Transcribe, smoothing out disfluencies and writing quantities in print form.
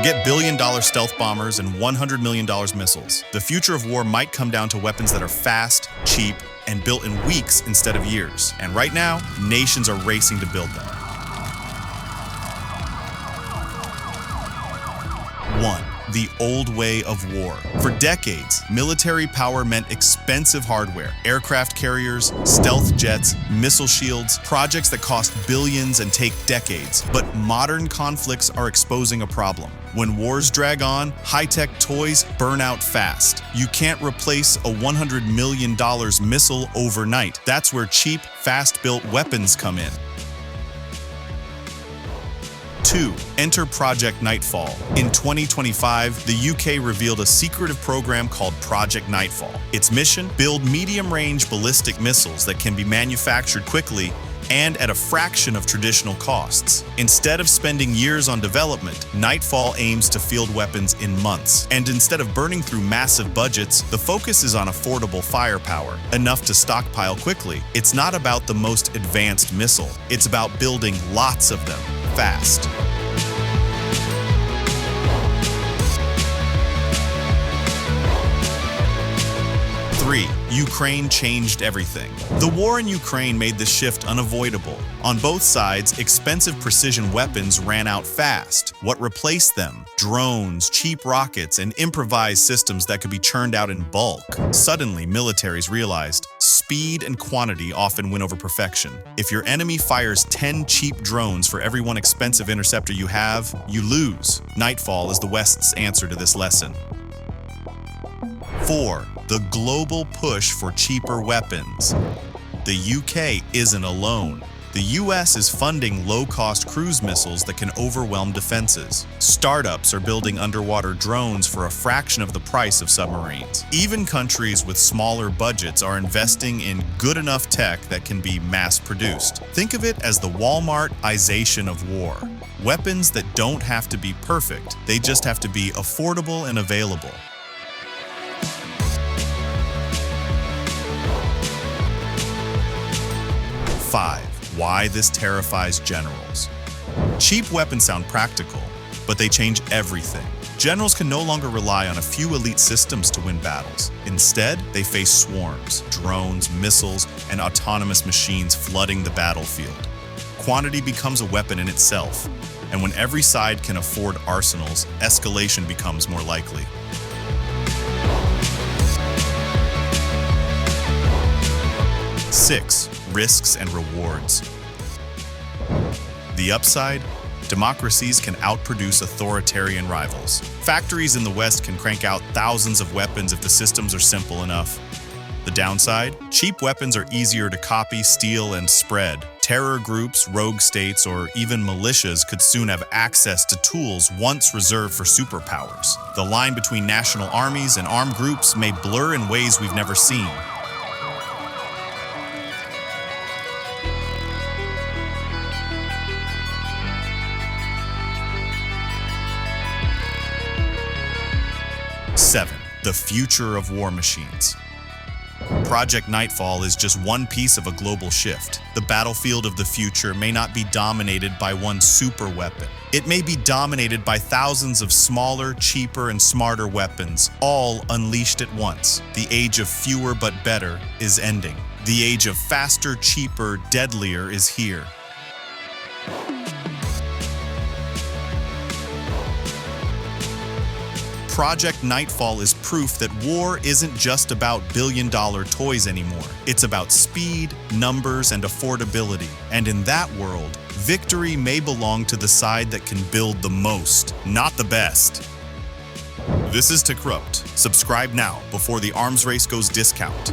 Forget billion-dollar stealth bombers and $100 million missiles. The future of war might come down to weapons that are fast, cheap, and built in weeks instead of years. And right now, nations are racing to build them. 1. The old way of war. For decades, military power meant expensive hardware, aircraft carriers, stealth jets, missile shields, projects that cost billions and take decades. But modern conflicts are exposing a problem. When wars drag on, high-tech toys burn out fast. You can't replace a $100 million missile overnight. That's where cheap, fast-built weapons come in. 2. Enter Project Nightfall. In 2025, the UK revealed a secretive program called Project Nightfall. Its mission? Build medium-range ballistic missiles that can be manufactured quickly and at a fraction of traditional costs. Instead of spending years on development, Nightfall aims to field weapons in months. And instead of burning through massive budgets, the focus is on affordable firepower, enough to stockpile quickly. It's not about the most advanced missile. It's about building lots of them, fast. 3. Ukraine changed everything. The war in Ukraine made the shift unavoidable. On both sides, expensive precision weapons ran out fast. What replaced them? Drones, cheap rockets, and improvised systems that could be churned out in bulk. Suddenly, militaries realized speed and quantity often win over perfection. If your enemy fires 10 cheap drones for every one expensive interceptor you have, you lose. Nightfall is the West's answer to this lesson. 4. The global push for cheaper weapons. The UK isn't alone. The US is funding low-cost cruise missiles that can overwhelm defenses. Startups are building underwater drones for a fraction of the price of submarines. Even countries with smaller budgets are investing in good enough tech that can be mass-produced. Think of it as the Walmart-ization of war. Weapons that don't have to be perfect, they just have to be affordable and available. 5. Why this terrifies generals. Cheap weapons sound practical, but they change everything. Generals can no longer rely on a few elite systems to win battles. Instead, they face swarms, drones, missiles, and autonomous machines flooding the battlefield. Quantity becomes a weapon in itself, and when every side can afford arsenals, escalation becomes more likely. 6. Risks and rewards. The upside? Democracies can outproduce authoritarian rivals. Factories in the West can crank out thousands of weapons if the systems are simple enough. The downside? Cheap weapons are easier to copy, steal, and spread. Terror groups, rogue states, or even militias could soon have access to tools once reserved for superpowers. The line between national armies and armed groups may blur in ways we've never seen. 7. The future of war machines. Project Nightfall is just one piece of a global shift. The battlefield of the future may not be dominated by one super weapon. It may be dominated by thousands of smaller, cheaper, and smarter weapons, all unleashed at once. The age of fewer but better is ending. The age of faster, cheaper, deadlier is here. Project Nightfall is proof that war isn't just about billion-dollar toys anymore. It's about speed, numbers, and affordability. And in that world, victory may belong to the side that can build the most, not the best. This is Secretive. Subscribe now before the arms race goes discount.